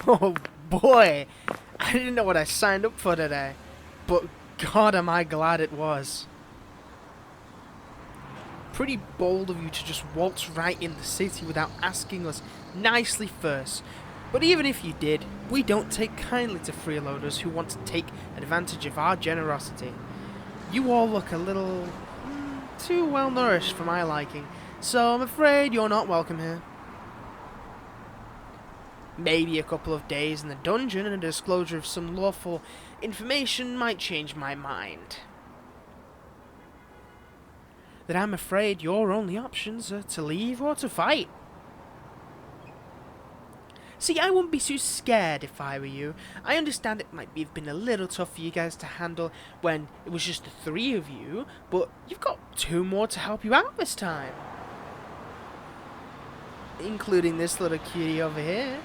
Oh boy, I didn't know what I signed up for today, but God am I glad it was. Pretty bold of you to just waltz right in the city without asking us nicely first. But even if you did, we don't take kindly to freeloaders who want to take advantage of our generosity. You all look a little too well nourished for my liking, so I'm afraid you're not welcome here. Maybe a couple of days in the dungeon and a disclosure of some lawful information might change my mind. Then I'm afraid your only options are to leave or to fight. See, I wouldn't be too scared if I were you. I understand it might have been a little tough for you guys to handle when it was just the three of you, but you've got two more to help you out this time. Including this little cutie over here.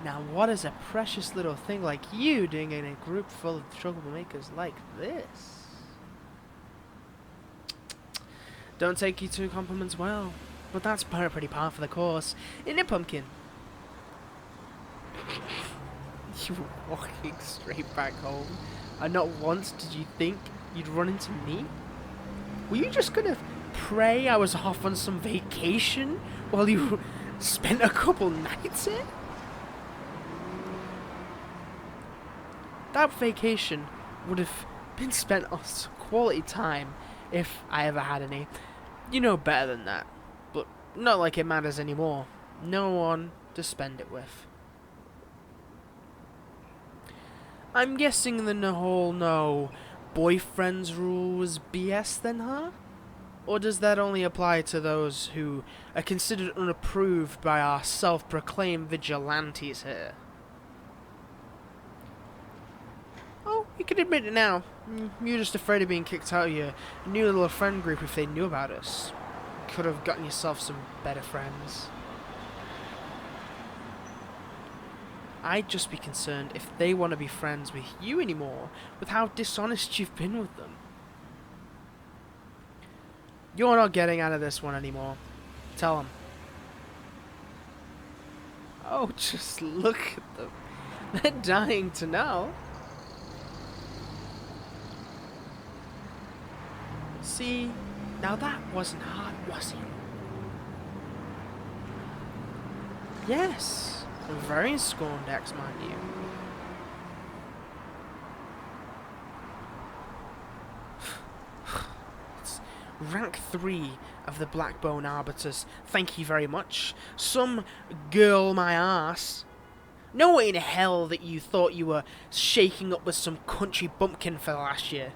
Now what is a precious little thing like you doing in a group full of troublemakers like this? Don't take you two compliments well, but that's pretty par for the course, isn't it, Pumpkin? You were walking straight back home, and not once did you think you'd run into me? Were you just gonna pray I was off on some vacation while you spent a couple nights here? That vacation would have been spent on some quality time if I ever had any. You know better than that, but not like it matters anymore. No one to spend it with. I'm guessing the whole no boyfriends rule was BS then, huh? Or does that only apply to those who are considered unapproved by our self-proclaimed vigilantes here? Oh, you can admit it now. You're just afraid of being kicked out of your new little friend group if they knew about us. Could have gotten yourself some better friends. I'd just be concerned if they want to be friends with you anymore, with how dishonest you've been with them. You're not getting out of this one anymore. Tell them. Oh, just look at them. They're dying to know. See, now that wasn't hard, was it? Yes, a very scorned ex, mind you. It's rank 3 of the Blackbone Arbiters, thank you very much. Some girl my arse. No way in hell that you thought you were shaking up with some country bumpkin for the last year.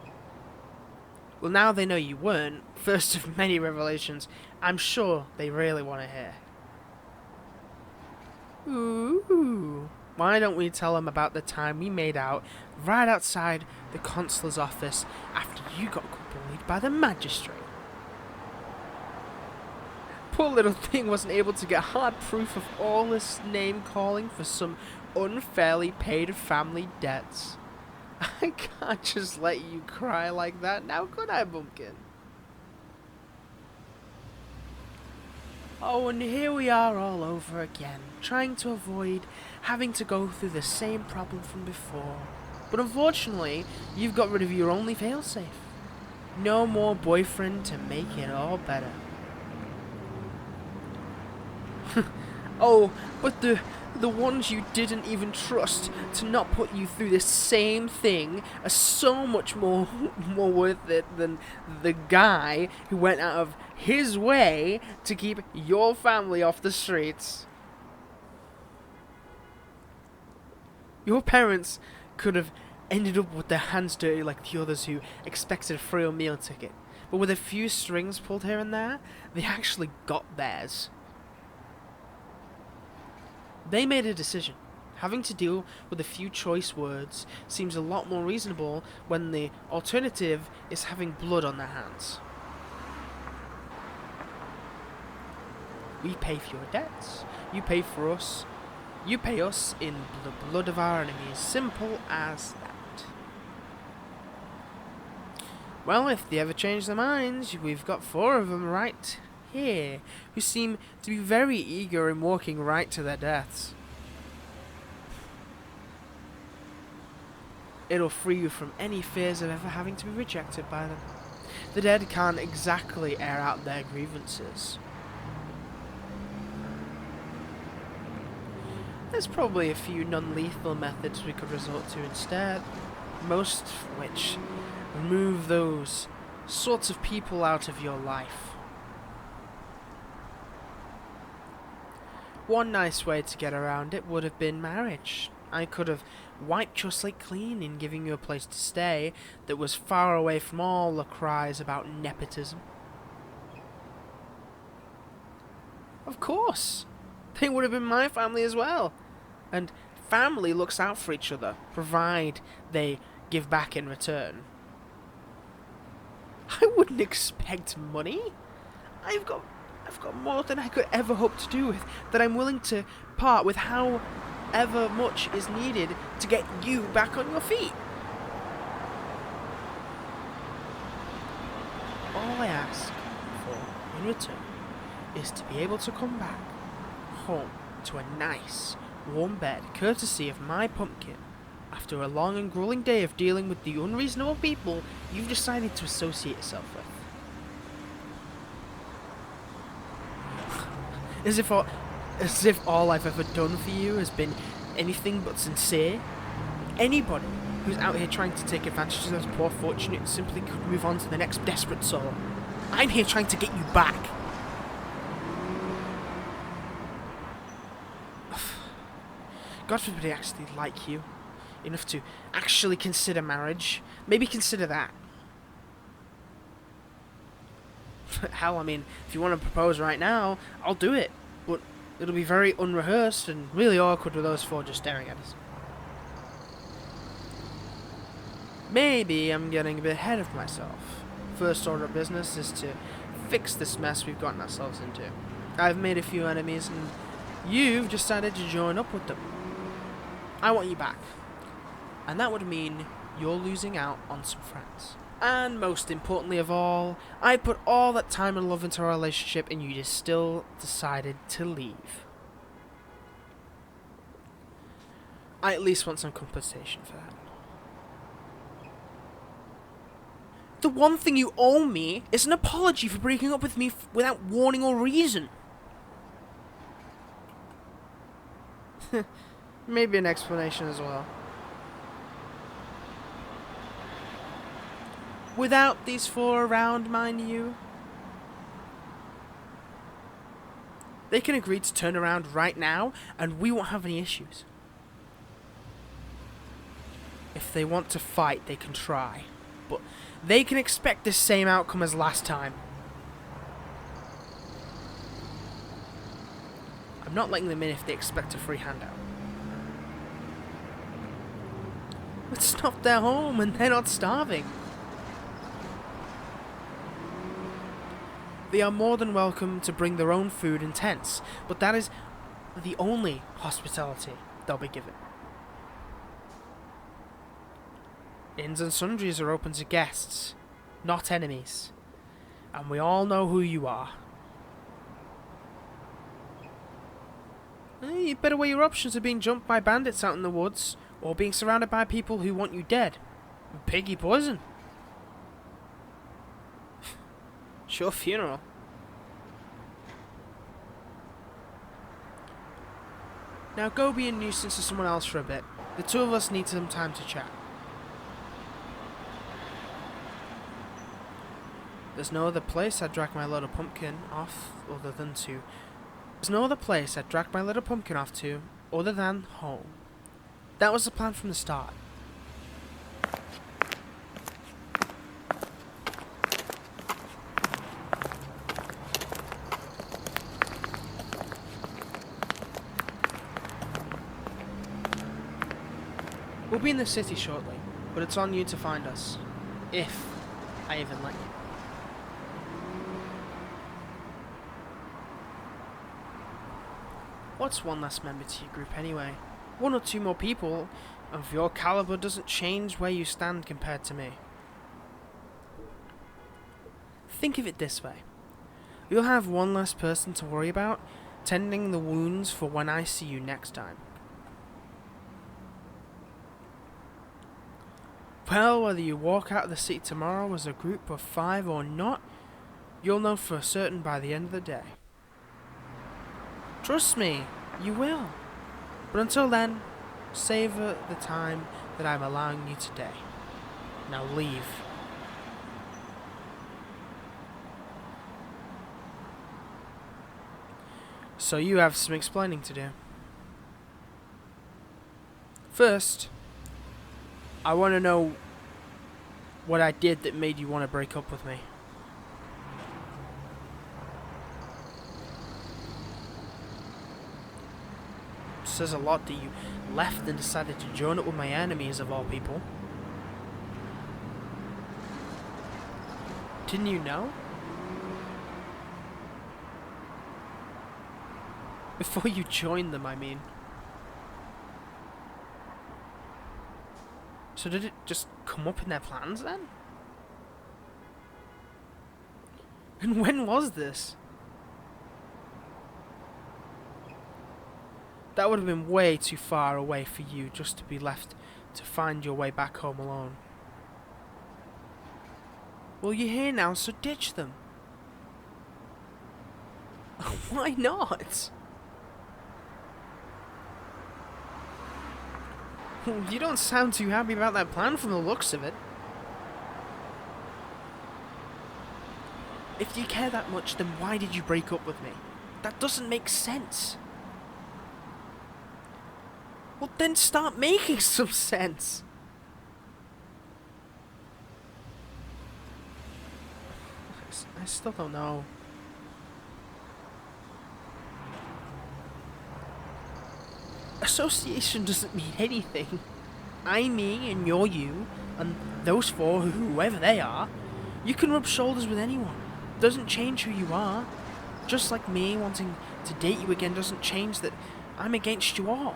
Well, now they know you weren't, first of many revelations, I'm sure they really want to hear. Ooh, why don't we tell them about the time we made out right outside the consular's office after you got bullied by the magistrate? Poor little thing wasn't able to get hard proof of all this name-calling for some unfairly paid family debts. I can't just let you cry like that now, could I, Bumpkin? Oh, and here we are all over again, trying to avoid having to go through the same problem from before. But unfortunately, you've got rid of your only failsafe. No more boyfriend to make it all better. Oh, but the ones you didn't even trust to not put you through the same thing are so much more worth it than the guy who went out of his way to keep your family off the streets. Your parents could have ended up with their hands dirty like the others who expected a free meal ticket, but with a few strings pulled here and there, they actually got theirs. They made a decision. Having to deal with a few choice words seems a lot more reasonable when the alternative is having blood on their hands. We pay for your debts, you pay for us, you pay us in the blood of our enemies. Simple as that. Well, if they ever change their minds, we've got 4 of them right here, who seem to be very eager in walking right to their deaths. It'll free you from any fears of ever having to be rejected by them. The dead can't exactly air out their grievances. There's probably a few non-lethal methods we could resort to instead, most of which remove those sorts of people out of your life. One nice way to get around it would have been marriage. I could have wiped your slate clean in giving you a place to stay that was far away from all the cries about nepotism. Of course! They would have been my family as well. And family looks out for each other, provided they give back in return. I wouldn't expect money. I've got more than I could ever hope to do with, that I'm willing to part with however much is needed to get you back on your feet. All I ask for in return is to be able to come back home to a nice, warm bed, courtesy of my pumpkin, after a long and grueling day of dealing with the unreasonable people you've decided to associate yourself with. As if all I've ever done for you has been anything but sincere. Anybody who's out here trying to take advantage of those poor fortunate simply could move on to the next desperate soul. I'm here trying to get you back. God forbid I actually like you enough to actually consider marriage. Maybe consider that. Hell, I mean, if you want to propose right now, I'll do it. But it'll be very unrehearsed and really awkward with those four just staring at us. Maybe I'm getting a bit ahead of myself. First order of business is to fix this mess we've gotten ourselves into. I've made a few enemies and you've decided to join up with them. I want you back. And that would mean you're losing out on some friends. And most importantly of all, I put all that time and love into our relationship and you just still decided to leave. I at least want some compensation for that. The one thing you owe me is an apology for breaking up with me without warning or reason. Maybe an explanation as well. Without these four around, mind you. They can agree to turn around right now, and we won't have any issues. If they want to fight, they can try. But they can expect the same outcome as last time. I'm not letting them in if they expect a free handout. It's not their home, and they're not starving. They are more than welcome to bring their own food and tents, but that is the only hospitality they'll be given. Inns and sundries are open to guests, not enemies, and we all know who you are. You better weigh your options of being jumped by bandits out in the woods, or being surrounded by people who want you dead. Piggy poison. Sure funeral. Now go be a nuisance to someone else for a bit. The two of us need some time to chat. There's no other place I'd drag my little pumpkin off other than to... There's no other place I'd drag my little pumpkin off to other than home. That was the plan from the start. We'll be in the city shortly, but it's on you to find us. If I even let you. What's one less member to your group anyway? One or two more people of your caliber doesn't change where you stand compared to me. Think of it this way. You'll have one less person to worry about, tending the wounds for when I see you next time. Well, whether you walk out of the city tomorrow as a group of 5 or not, you'll know for certain by the end of the day. Trust me, you will. But until then, savor the time that I'm allowing you today. Now leave. So you have some explaining to do. First, I want to know what I did that made you want to break up with me. Says a lot that you left and decided to join up with my enemies of all people. Didn't you know? Before you joined them, I mean. So did it just come up in their plans then? And when was this? That would have been way too far away for you just to be left to find your way back home alone. Well, you're here now, so ditch them. Why not? You don't sound too happy about that plan from the looks of it. If you care that much, then why did you break up with me? That doesn't make sense. Well, then start making some sense. I still don't know. Association doesn't mean anything. I'm me and you're you, and those four, whoever they are, you can rub shoulders with anyone. Doesn't change who you are. Just like me wanting to date you again doesn't change that I'm against you all.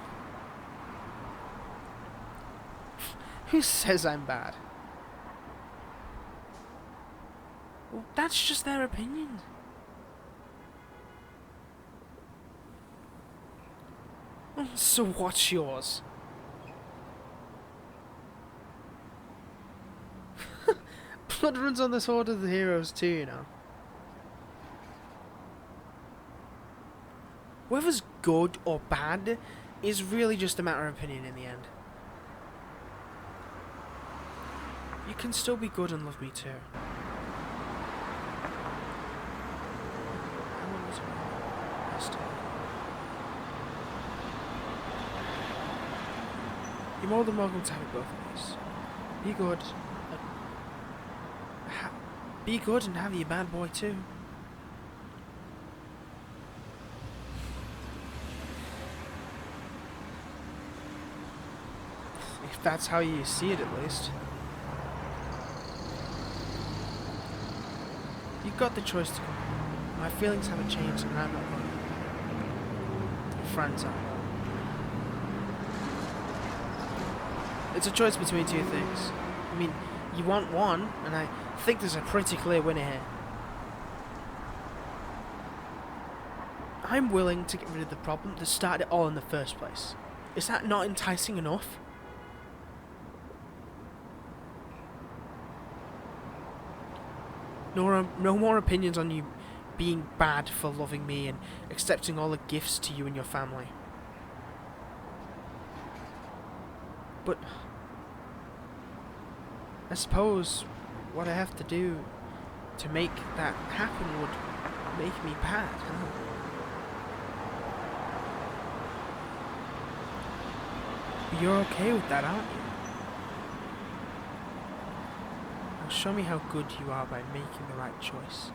Who says I'm bad? Well, that's just their opinion. So what's yours? Blood runs on this Order of the Heroes too, you know. Whether's good or bad is really just a matter of opinion in the end. You can still be good and love me too. You're more than welcome to have it both ways. Be good. Be good and have your bad boy too. If that's how you see it, at least. You've got the choice to go. My feelings haven't changed and I'm not going. Friends are. It's a choice between two things. I mean, you want one, and I think there's a pretty clear winner here. I'm willing to get rid of the problem that started it all in the first place. Is that not enticing enough? No more opinions on you being bad for loving me and accepting all the gifts to you and your family. But I suppose what I have to do to make that happen would make me bad, huh? But you're okay with that, aren't you? Now show me how good you are by making the right choice.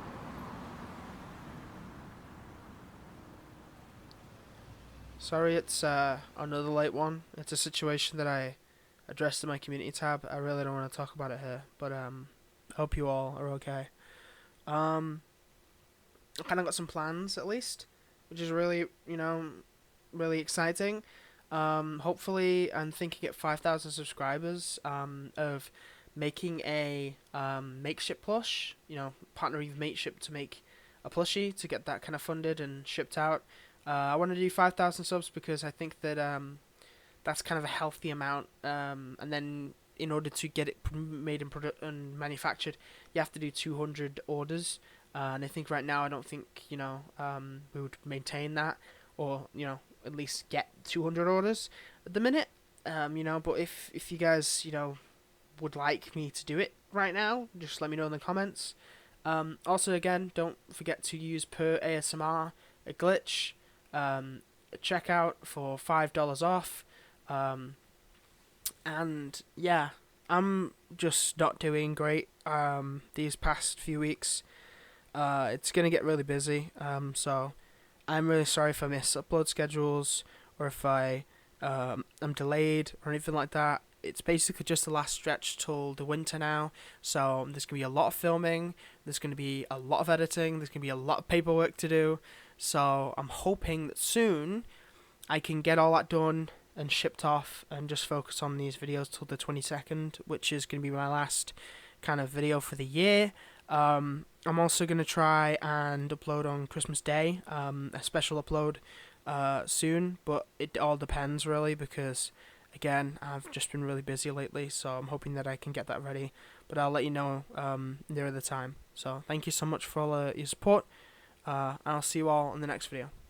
Sorry, it's another late one. It's a situation that I addressed in my community tab. I really don't want to talk about it here, but I hope you all are okay. I kind of got some plans, at least, which is really, really exciting. Hopefully, I'm thinking at 5,000 subscribers of making a makeshift plush, partnering with Mateship to make a plushie to get that kind of funded and shipped out. I want to do 5,000 subs because I think that that's kind of a healthy amount, and then in order to get it made and and manufactured, you have to do 200 orders. And I think right now, I don't think we would maintain that, or at least get 200 orders at the minute. But if you guys would like me to do it right now, just let me know in the comments. Also, again, don't forget to use per ASMR a glitch checkout for $5 off. And yeah, I'm just not doing great these past few weeks. It's gonna get really busy. So I'm really sorry if I miss upload schedules, or if I'm delayed or anything like that. It's basically just the last stretch till the winter now, so there's going to be a lot of filming, there's going to be a lot of editing, there's going to be a lot of paperwork to do, so I'm hoping that soon I can get all that done and shipped off and just focus on these videos till the 22nd, which is going to be my last kind of video for the year. I'm also going to try and upload on Christmas Day, a special upload soon, but it all depends really, because again, I've just been really busy lately, so I'm hoping that I can get that ready, but I'll let you know nearer the time. So thank you so much for all your support, and I'll see you all in the next video.